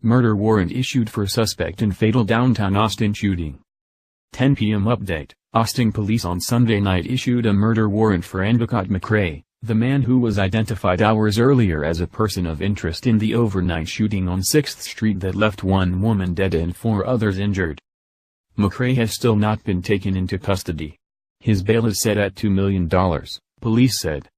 Murder warrant issued for suspect in fatal downtown Austin shooting. 10 p.m. update. Austin police on Sunday night issued a murder warrant for Endicott McRae, the man who was identified hours earlier as a person of interest in the overnight shooting on 6th Street that left one woman dead and 4 others injured. McRae has still not been taken into custody. His bail is set at $2 million, police said.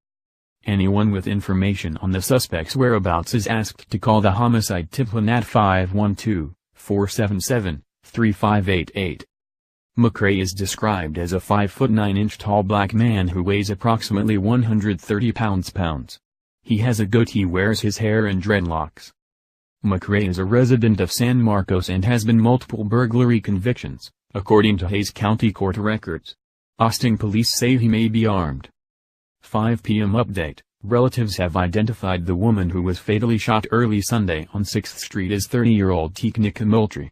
Anyone with information on the suspect's whereabouts is asked to call the homicide tip line at 512-477-3588. McRae is described as a 5'9" tall black man who weighs approximately 130 pounds. He has a goatee, wears his hair in dreadlocks. McRae is a resident of San Marcos and has been multiple burglary convictions, according to Hays County Court records. Austin police say he may be armed. 5 p.m. update. Relatives have identified the woman who was fatally shot early Sunday on 6th Street as 30-year-old Tiknika Moultrie.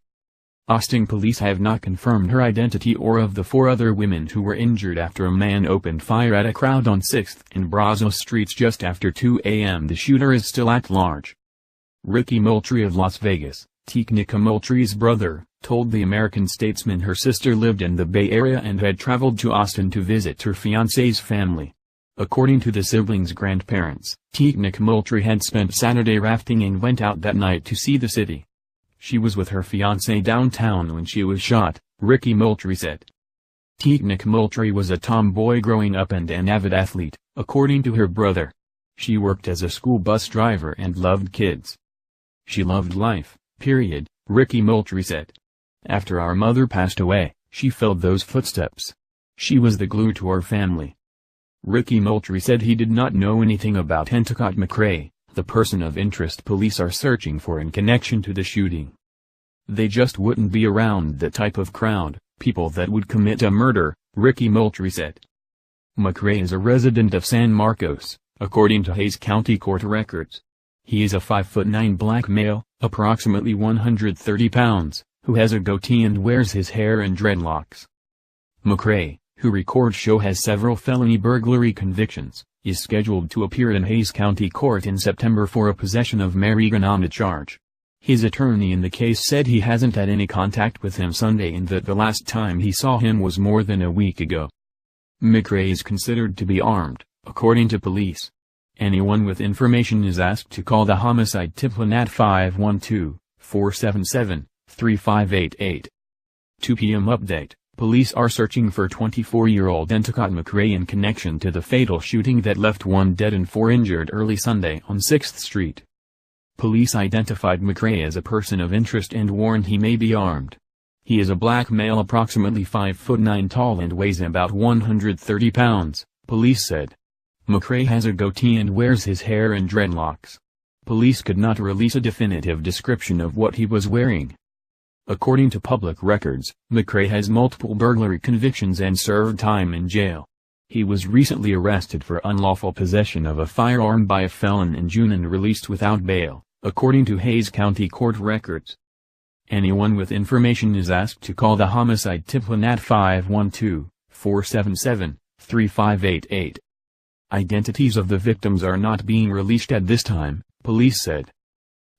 Austin police have not confirmed her identity or of the 4 other women who were injured after a man opened fire at a crowd on 6th and Brazos Streets just after 2 a.m. The shooter is still at large. Ricky Moultrie of Las Vegas, Tiknika Moultrie's brother, told the American Statesman her sister lived in the Bay Area and had traveled to Austin to visit her fiancé's family. According to the siblings' grandparents, Tiknika Moultrie had spent Saturday rafting and went out that night to see the city. She was with her fiancé downtown when she was shot, Ricky Moultrie said. Tiknika Moultrie was a tomboy growing up and an avid athlete, according to her brother. She worked as a school bus driver and loved kids. She loved life, period, Ricky Moultrie said. After our mother passed away, she filled those footsteps. She was the glue to our family. Ricky Moultrie said he did not know anything about Endicott McRae, the person of interest police are searching for in connection to the shooting. They just wouldn't be around the type of crowd, people that would commit a murder, Ricky Moultrie said. McRae is a resident of San Marcos, according to Hays County Court records. He is a 5'9" black male, approximately 130 pounds, who has a goatee and wears his hair in dreadlocks. McRae, who records show has several felony burglary convictions, is scheduled to appear in Hays County Court in September for a possession of marijuana charge. His attorney in the case said he hasn't had any contact with him Sunday and that the last time he saw him was more than a week ago. McRae is considered to be armed, according to police. Anyone with information is asked to call the homicide tip line at 512-477-3588. 2 p.m. update. Police are searching for 24-year-old Endicott McRae in connection to the fatal shooting that left 1 dead and 4 injured early Sunday on 6th Street. Police identified McRae as a person of interest and warned he may be armed. He is a black male approximately 5'9" tall and weighs about 130 pounds, police said. McRae has a goatee and wears his hair in dreadlocks. Police could not release a definitive description of what he was wearing. According to public records, McRae has multiple burglary convictions and served time in jail. He was recently arrested for unlawful possession of a firearm by a felon in June and released without bail, according to Hays County Court records. Anyone with information is asked to call the homicide tip line at 512-477-3588. Identities of the victims are not being released at this time, police said.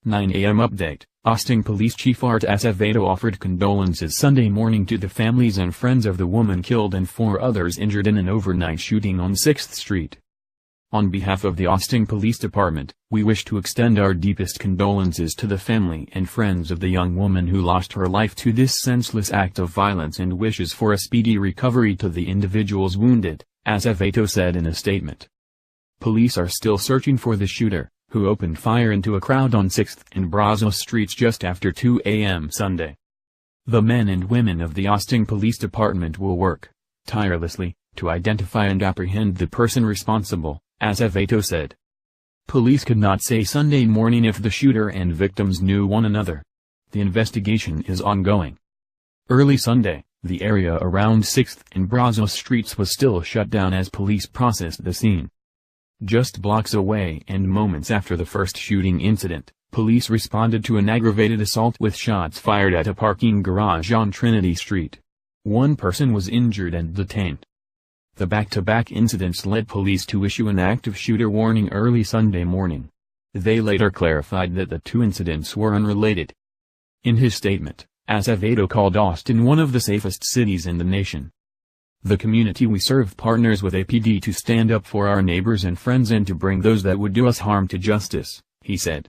9 a.m. update. Austin Police Chief Art Acevedo offered condolences Sunday morning to the families and friends of the woman killed and 4 others injured in an overnight shooting on 6th Street. On behalf of the Austin Police Department, we wish to extend our deepest condolences to the family and friends of the young woman who lost her life to this senseless act of violence and wishes for a speedy recovery to the individuals wounded, Acevedo said in a statement. Police are still searching for the shooter, who opened fire into a crowd on 6th and Brazos Streets just after 2 a.m. Sunday. The men and women of the Austin Police Department will work tirelessly to identify and apprehend the person responsible, Acevedo said. Police could not say Sunday morning if the shooter and victims knew one another. The investigation is ongoing. Early Sunday, the area around 6th and Brazos Streets was still shut down as police processed the scene. Just blocks away and moments after the first shooting incident, police responded to an aggravated assault with shots fired at a parking garage on Trinity Street. 1 person was injured and detained. The back-to-back incidents led police to issue an active shooter warning early Sunday morning. They later clarified that the two incidents were unrelated. In his statement, Acevedo called Austin one of the safest cities in the nation. "The community we serve partners with APD to stand up for our neighbors and friends and to bring those that would do us harm to justice," he said.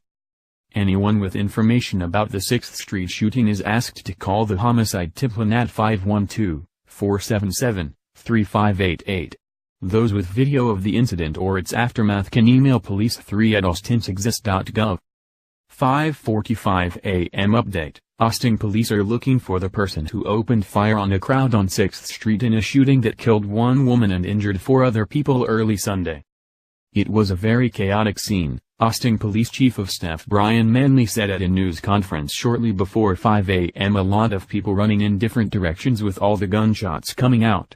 Anyone with information about the 6th Street shooting is asked to call the homicide tip line at 512-477-3588. Those with video of the incident or its aftermath can email police3@austintexas.gov. 5:45 a.m. Update: Austin police are looking for the person who opened fire on a crowd on 6th Street in a shooting that killed one woman and injured four other people early Sunday. "It was a very chaotic scene," Austin Police Chief of Staff Brian Manley said at a news conference shortly before 5 a.m. "A lot of people running in different directions with all the gunshots coming out."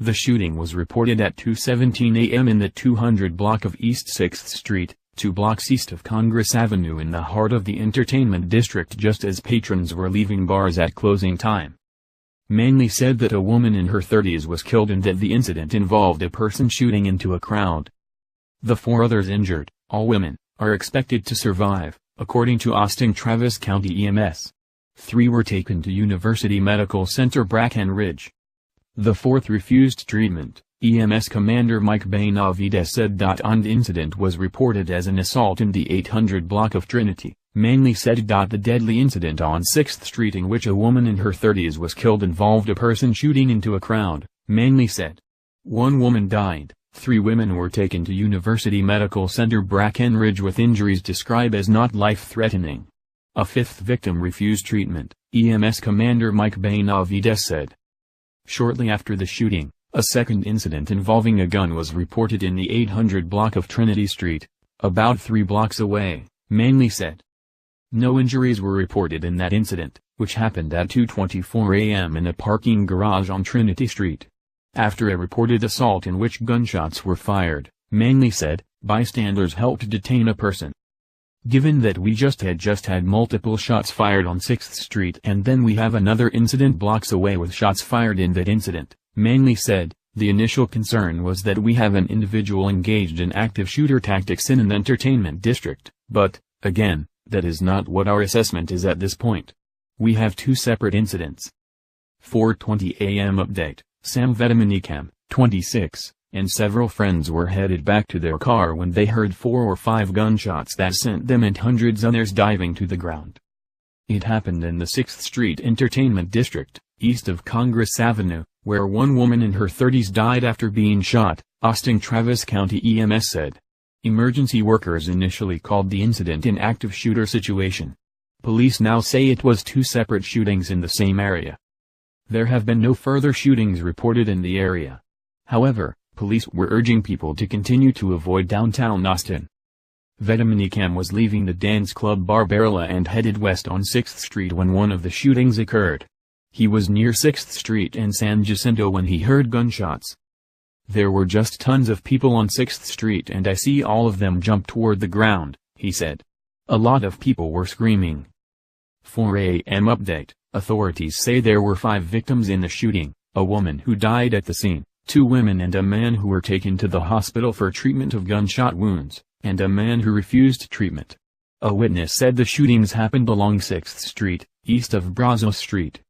The shooting was reported at 2:17 a.m. in the 200 block of East 6th Street, 2 blocks east of Congress Avenue in the heart of the entertainment district, just as patrons were leaving bars at closing time. Manley said that a woman in her 30s was killed and that the incident involved a person shooting into a crowd. The four others injured, all women, are expected to survive, according to Austin Travis County EMS. 3 were taken to University Medical Center Brackenridge. The fourth refused treatment, EMS Commander Mike Benavides said. The incident was reported as an assault in the 800 block of Trinity. Manley said. The deadly incident on 6th Street in which a woman in her 30s was killed involved a person shooting into a crowd, Manley said. 1 woman died, 3 women were taken to University Medical Center Brackenridge with injuries described as not life-threatening. A 5th victim refused treatment, EMS Commander Mike Benavides said. Shortly after the shooting, a second incident involving a gun was reported in the 800 block of Trinity Street, about 3 blocks away, Manley said. No injuries were reported in that incident, which happened at 2:24 a.m. in a parking garage on Trinity Street. After a reported assault in which gunshots were fired, Manley said, bystanders helped detain a person. Given that we just had multiple shots fired on 6th Street and then we have another incident blocks away with shots fired in that incident, Manley said, the initial concern was that we have an individual engaged in active shooter tactics in an entertainment district, but, again, that is not what our assessment is at this point. We have 2 separate incidents. 4:20 a.m. Update: Sam Vetamanicam, 26, and several friends were headed back to their car when they heard 4 or 5 gunshots that sent them and hundreds others diving to the ground. It happened in the 6th Street Entertainment District, east of Congress Avenue, where 1 woman in her 30s died after being shot, Austin Travis County EMS said. Emergency workers initially called the incident an active shooter situation. Police now say it was 2 separate shootings in the same area. There have been no further shootings reported in the area. However, police were urging people to continue to avoid downtown Austin. Vetamanicam was leaving the dance club Barbarella and headed west on 6th Street when one of the shootings occurred. He was near 6th Street and San Jacinto when he heard gunshots. There were just tons of people on 6th Street and I see all of them jump toward the ground, he said. A lot of people were screaming. 4 a.m. Update: Authorities say there were 5 victims in the shooting, a woman who died at the scene, 2 women and a man who were taken to the hospital for treatment of gunshot wounds, and a man who refused treatment. A witness said the shootings happened along 6th Street, east of Brazos Street.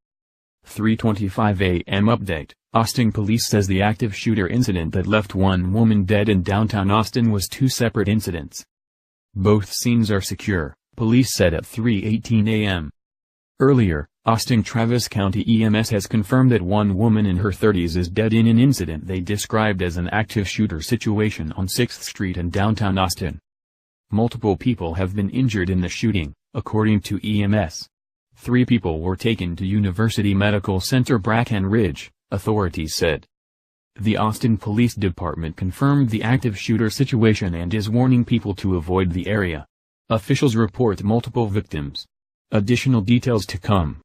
3:25 a.m. Update: Austin police says the active shooter incident that left 1 woman dead in downtown Austin was 2 separate incidents. Both scenes are secure, police said at 3:18 a.m. Earlier, Austin Travis County EMS has confirmed that 1 woman in her 30s is dead in an incident they described as an active shooter situation on 6th Street in downtown Austin. Multiple people have been injured in the shooting, according to EMS. 3 people were taken to University Medical Center Brackenridge, authorities said. The Austin Police Department confirmed the active shooter situation and is warning people to avoid the area. Officials report multiple victims. Additional details to come.